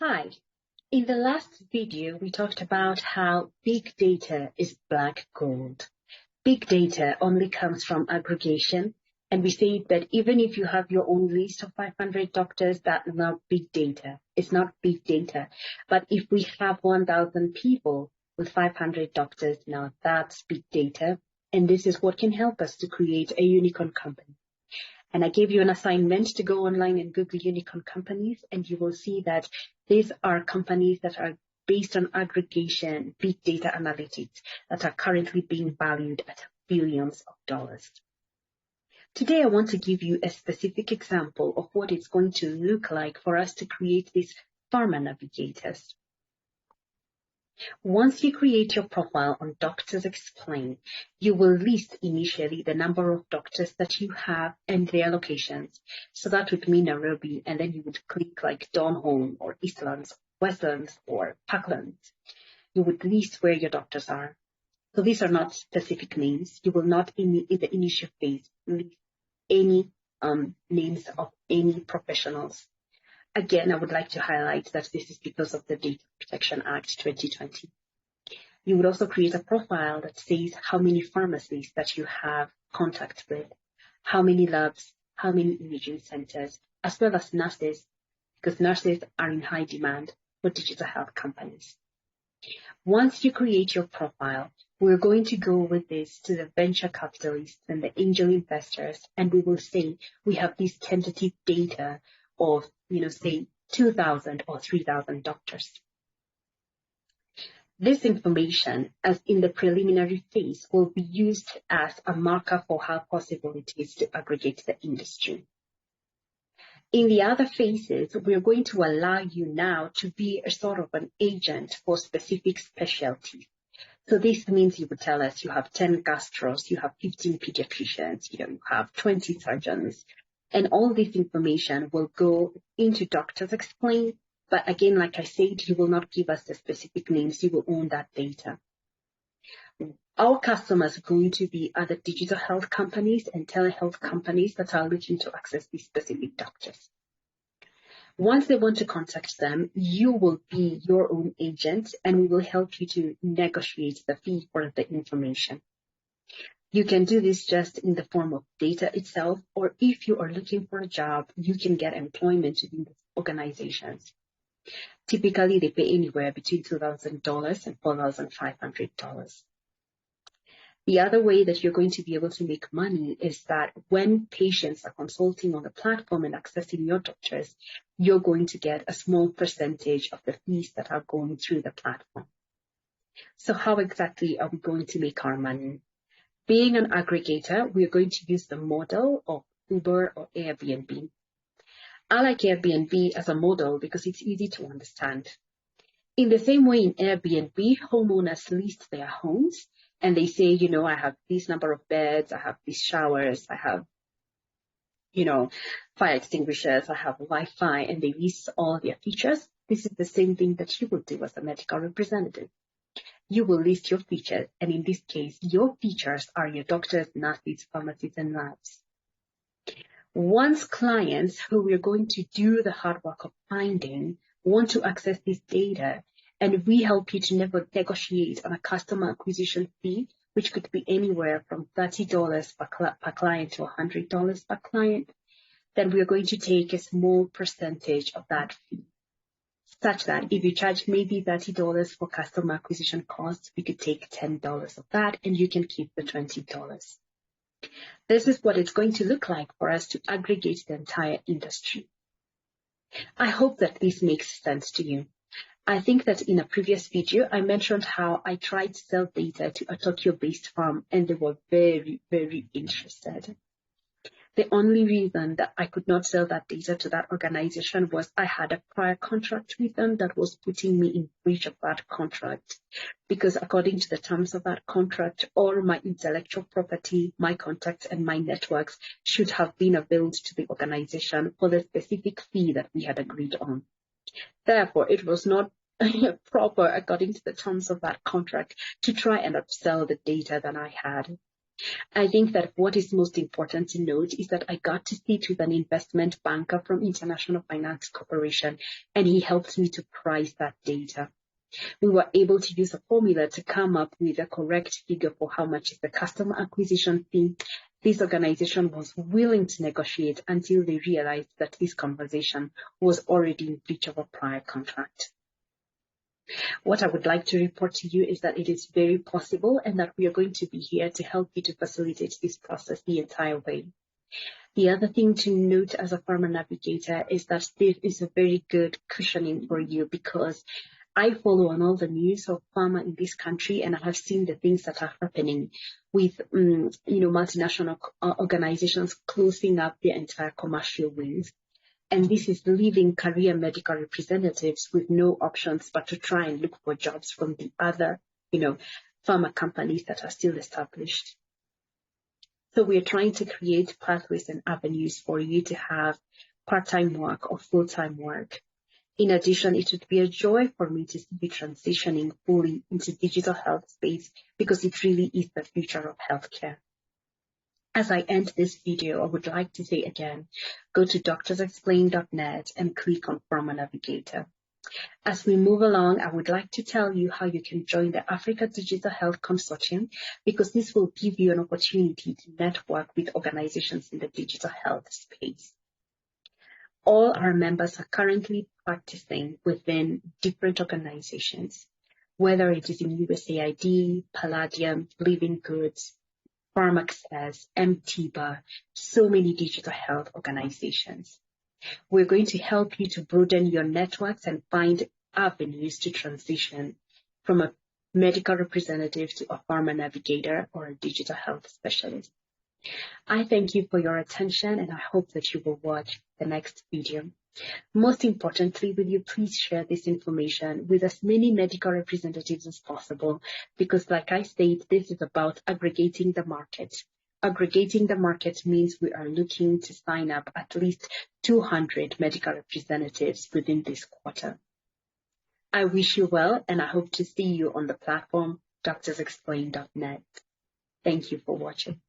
Hi, in the last video, we talked about how big data is black gold. Big data only comes from aggregation, and we say that even if you have your own list of 500 doctors, that's not big data. It's not big data. But if we have 1,000 people with 500 doctors, now that's big data, and this is what can help us to create a unicorn company. And I gave you an assignment to go online and Google unicorn companies, and you will see that these are companies that are based on aggregation, big data analytics that are currently being valued at billions of dollars. Today, I want to give you a specific example of what it's going to look like for us to create these Pharma Navigators. Once you create your profile on Doctors Explain, you will list initially the number of doctors that you have and their locations. So that would mean Nairobi, and then you would click like Donholm or Eastlands, Westlands, or Parklands. You would list where your doctors are. So these are not specific names. You will not in the initial phase list any names of any professionals. Again, I would like to highlight that this is because of the Data Protection Act 2020. You would also create a profile that says how many pharmacies that you have contact with, how many labs, how many imaging centers, as well as nurses, because nurses are in high demand for digital health companies. Once you create your profile, we're going to go with this to the venture capitalists and the angel investors, and we will say we have this tentative data of, say 2,000 or 3,000 doctors. This information, as in the preliminary phase, will be used as a marker for how possible it is to aggregate the industry. In the other phases, we're going to allow you now to be a sort of an agent for specific specialties. So this means you would tell us you have 10 gastros, you have 15 pediatricians, you have 20 surgeons. And all this information will go into Doctors Explain. But again, like I said, you will not give us the specific names. You will own that data. Our customers are going to be other digital health companies and telehealth companies that are looking to access these specific doctors. Once they want to contact them, you will be your own agent, and we will help you to negotiate the fee for the information. You can do this just in the form of data itself, or if you are looking for a job, you can get employment in these organizations. Typically, they pay anywhere between $2,000 and $4,500. The other way that you're going to be able to make money is that when patients are consulting on the platform and accessing your doctors, you're going to get a small percentage of the fees that are going through the platform. So how exactly are we going to make our money? Being an aggregator, we're going to use the model of Uber or Airbnb. I like Airbnb as a model because it's easy to understand. In the same way in Airbnb, homeowners list their homes and they say, I have this number of beds, I have these showers, I have, fire extinguishers, I have Wi-Fi, and they list all their features. This is the same thing that you will do as a medical representative. You will list your features, and in this case, your features are your doctors, nurses, pharmacies, and labs. Once clients who we're going to do the hard work of finding want to access this data, and we help you to negotiate on a customer acquisition fee, which could be anywhere from $30 per client to $100 per client, then we're going to take a small percentage of that fee, such that if you charge maybe $30 for customer acquisition costs, we could take $10 of that and you can keep the $20. This is what it's going to look like for us to aggregate the entire industry. I hope that this makes sense to you. I think that in a previous video, I mentioned how I tried to sell data to a Tokyo-based firm and they were very, very interested. The only reason that I could not sell that data to that organization was I had a prior contract with them that was putting me in breach of that contract, because according to the terms of that contract, all my intellectual property, my contacts, and my networks should have been availed to the organization for the specific fee that we had agreed on. Therefore, it was not proper, according to the terms of that contract, to try and upsell the data that I had. I think that what is most important to note is that I got to sit with an investment banker from International Finance Corporation, and he helped me to price that data. We were able to use a formula to come up with a correct figure for how much is the customer acquisition fee. This organization was willing to negotiate until they realized that this conversation was already in breach of a prior contract. What I would like to report to you is that it is very possible and that we are going to be here to help you to facilitate this process the entire way. The other thing to note as a Pharma Navigator is that this is a very good cushioning for you, because I follow on all the news of pharma in this country, and I have seen the things that are happening with, multinational organizations closing up their entire commercial wings. And this is leaving career medical representatives with no options but to try and look for jobs from the other, pharma companies that are still established. So we are trying to create pathways and avenues for you to have part-time work or full-time work. In addition, it would be a joy for me to see you transitioning fully into digital health space, because it really is the future of healthcare. As I end this video, I would like to say again, go to doctorsexplain.net and click on Pharma Navigator. As we move along, I would like to tell you how you can join the Africa Digital Health Consortium, because this will give you an opportunity to network with organizations in the digital health space. All our members are currently practicing within different organizations, whether it is in USAID, Palladium, Living Goods, PharmAccess, MTBA, so many digital health organizations. We're going to help you to broaden your networks and find avenues to transition from a medical representative to a Pharma Navigator or a digital health specialist. I thank you for your attention, and I hope that you will watch the next video. Most importantly, will you please share this information with as many medical representatives as possible, because like I said, this is about aggregating the market. Aggregating the market means we are looking to sign up at least 200 medical representatives within this quarter. I wish you well, and I hope to see you on the platform doctorsexplain.net. Thank you for watching.